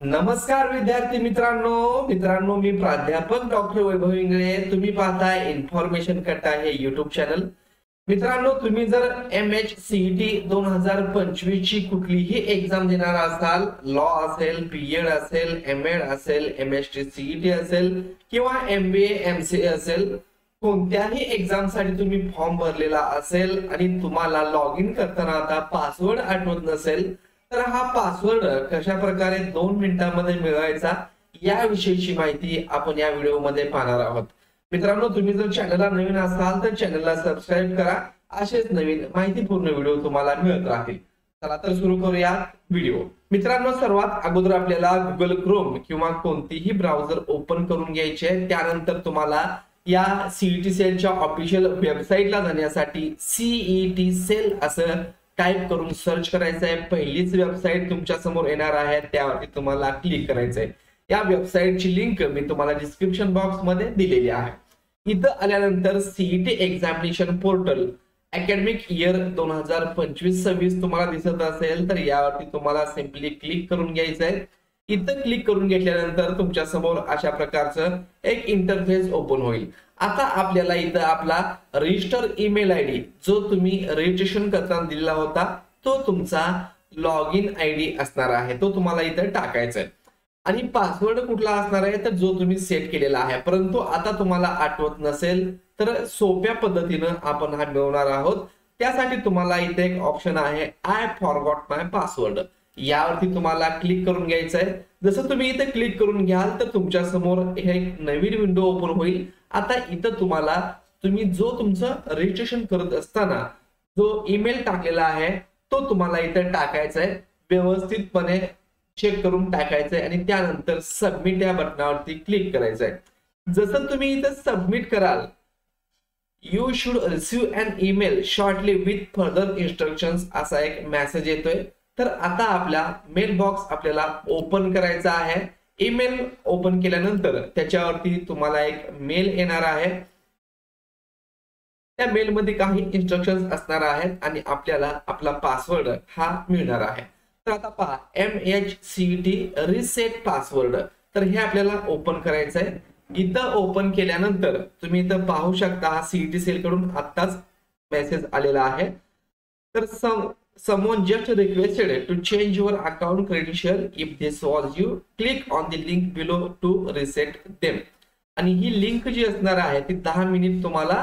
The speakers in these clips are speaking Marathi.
नमस्कार विद्यार्थी मित्रांनो मी प्राध्यापक डॉक्टर वैभव इंगळे। तुम्ही पाहताय इन्फॉर्मेशन कट्टा हे YouTube चॅनल। मित्रांनो, तुम्ही जर MHCET 2025 ची कुठलीही एग्जाम देणार असाल, लॉ असेल, पीएड असेल, एमएड असेल, MSc असेल किंवा MBA MCA असेल, कोणत्याही एग्जाम साठी तुम्ही फॉर्म भरलेला असेल आणि तुम्हाला लॉग इन करताना आता पासवर्ड आठवत नसेल, तर हा पासवर्ड कशा प्रकारे 2 मिनिटांमध्ये मिळवायचा याविषयीची माहिती आपण या व्हिडिओमध्ये पाहणार आहोत। मित्रांनो, तुम्ही जर चॅनलला नवीन असाल तर चॅनलला सबस्क्राइब करा, असेच नवीन माहितीपूर्ण व्हिडिओ तुम्हाला मिळत राहतील। चला तर सुरू करूया व्हिडिओ। मित्रांनो, सर्वात अगोदर आपल्याला Google Chrome किंवा कोणतीही ब्राउझर ओपन करून घ्यायचे आहे। त्यानंतर तुम्हाला या CET सेलच्या ऑफिशियल वेबसाईटला जाण्यासाठी CET सेल असं टाइप करून सर्च करायचं आहे। पहिलीच वेबसाईट तुमच्या समोर येणार आहे, त्यावरती तुम्हाला क्लिक करायचं आहे। या वेबसाईटची लिंक मी तुम्हाला डिस्क्रिप्शन बॉक्स मध्ये दिलेली आहे। इथं आल्यानंतर CET examination portal academic year 2025-26 तुम्हाला दिसत असेल तर यावरती तुम्हाला सिंपली क्लिक करून घ्यायचं आहे। इथं क्लिक करून घेतल्यानंतर तुमच्या समोर अशा प्रकारचं एक इंटरफेस ओपन होईल। आता आपल्याला इथं आपला रजिस्टर ईमेल आयडी जो तुम्ही रजिस्ट्रेशन करताना दिलेला होता तो तुमचा लॉग इन आयडी असणार आहे, तो तुम्हाला इथं टाकायचा आहे। आणि पासवर्ड कुठला असणार आहे तर जो तुम्ही सेट केलेला आहे, परंतु आता तुम्हाला आठवत नसेल तर सोप्या पद्धतीने आपण हा मिळवणार आहोत। त्यासाठी तुम्हाला इथे एक ऑप्शन आहे आय फॉरगॉट माय पासवर्ड, यावरती तुम्हाला क्लिक करून घ्यायचं आहे। जसं तुम्ही इथे क्लिक करून घ्याल तर तुमच्या समोर एक नवीन विंडो ओपन होईल। आता इथं तुम्ही जो तुमचं रजिस्ट्रेशन करत असताना जो ईमेल टाकलेला आहे तो तुम्हाला इथे टाकायचा आहे, व्यवस्थितपणे चेक करून टाकायचं आहे आणि त्यानंतर सबमिट या बटनावरती क्लिक करायचं आहे। जसं तुम्ही इथे सबमिट कराल, you should receive an email shortly with further instructions असा एक मेसेज येतोय। तर आता आपला मेल बॉक्स आपल्याला ओपन करायचा आहे। ईमेल ओपन केल्यानंतर त्याच्यावरती तुम्हाला एक मेल येणार आहे, त्या मेल मध्ये काही इन्स्ट्रक्शन्स असणार आहेत आणि आपल्याला आपला पासवर्ड हा मिळणार आहे। तर आता पहा MHCET रिसेट पासवर्ड, तर हे आपल्याला ओपन करायचं आहे। इथं ओपन केल्यानंतर तुम्ही इथं पाहू शकता हा CET सेल कडून आत्ताच मेसेज आलेला आहे। तर someone just requested to change your account credential. If this was you, click on the link below to reset them. आणि ही लिंक जी असणार आहे ती 10 मिनिट तुम्हाला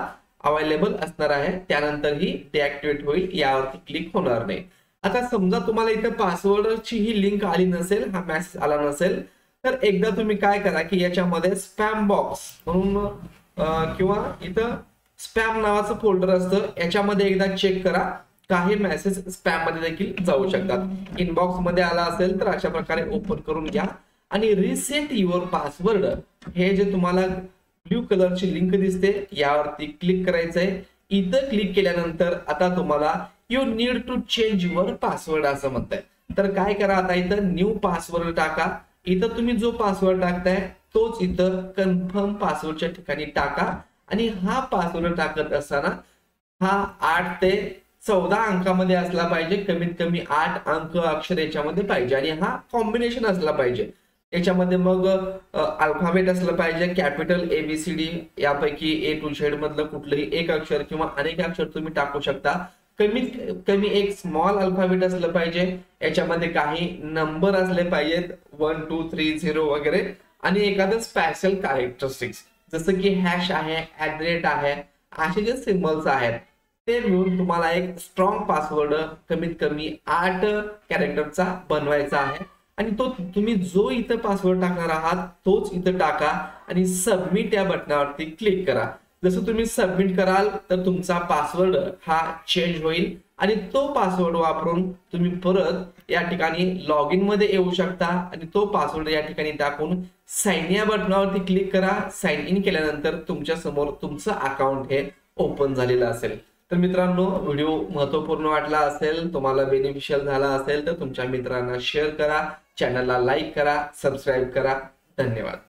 अवेलेबल असणार आहे, त्यानंतर ही डिॲक्टिव्हेट होईल, यावरती क्लिक होणार नाही। आता समजा तुम्हाला इथे पासवर्डची ही लिंक आली नसेल, हा मेसेज आला नसेल, तर एकदा तुम्ही काय करा की याच्यामध्ये स्पॅम बॉक्स म्हणून किंवा इथं स्पॅम नावाचं फोल्डर असतं, याच्यामध्ये एकदा चेक करा। काही मेसेज स्पॅम मध्ये देखील जाऊ शकतात। इनबॉक्स मध्ये आला असेल तर अशा प्रकारे ओपन करून घ्या आणि रिसेट युअर पासवर्ड हे जे तुम्हाला ब्लू कलरची लिंक दिसते यावरती क्लिक करायचंय। इथं क्लिक केल्यानंतर आता तुम्हाला you need to change your password असं म्हणताय, तर काय करा आता इथं न्यू पासवर्ड टाका। इथं तुम्ही जो पासवर्ड टाकताय तोच इथं कन्फर्म पासवर्डच्या ठिकाणी टाका आणि हा पासवर्ड टाकत असताना हा 8 ते 14 अंकामध्ये असला पाहिजे, कमीत कमी 8 अंक अक्षर याच्यामध्ये पाहिजे आणि हा कॉम्बिनेशन असला पाहिजे। याच्यामध्ये मग अल्फाबेट असलं पाहिजे, कॅपिटल ABCD यापैकी A to Z मधलं कुठलंही एक अक्षर किंवा अनेक अक्षर तुम्ही टाकू शकता। कमीत कमी एक स्मॉल अल्फाबेट असलं पाहिजे, याच्यामध्ये काही नंबर असले पाहिजेत 1 2 3 0 वगैरे, आणि एखादं स्पेशल कॅरेक्टरिस्टिक्स जसं की हॅश आहे, @ आहे, असे जे सिम्बॉल्स आहेत ते मिळून तुम्हाला एक स्ट्रॉंग पासवर्ड कमीत कमी 8 कॅरेक्टरचा बनवायचा आहे। आणि तो तुम्ही जो इथं पासवर्ड टाकणार आहात तोच इथं टाका आणि सबमिट या बटनावरती क्लिक करा। जसं तुम्ही सबमिट कराल तर तुमचा पासवर्ड हा चेंज होईल आणि तो पासवर्ड वापरून तुम्ही परत या ठिकाणी लॉग इन मध्ये येऊ शकता आणि तो पासवर्ड या ठिकाणी टाकून साइन या बटनावरती क्लिक करा। साइन इन केल्यानंतर तुमच्या समोर तुमचं अकाउंट हे ओपन झालेलं असेल। तर मित्रांनो, व्हिडिओ महत्त्वपूर्ण वाटला असेल, तुम्हाला बेनिफिशियल झाला असेल तर तुमच्या मित्रांना शेअर करा, चॅनलला लाईक करा, सबस्क्राईब करा। धन्यवाद।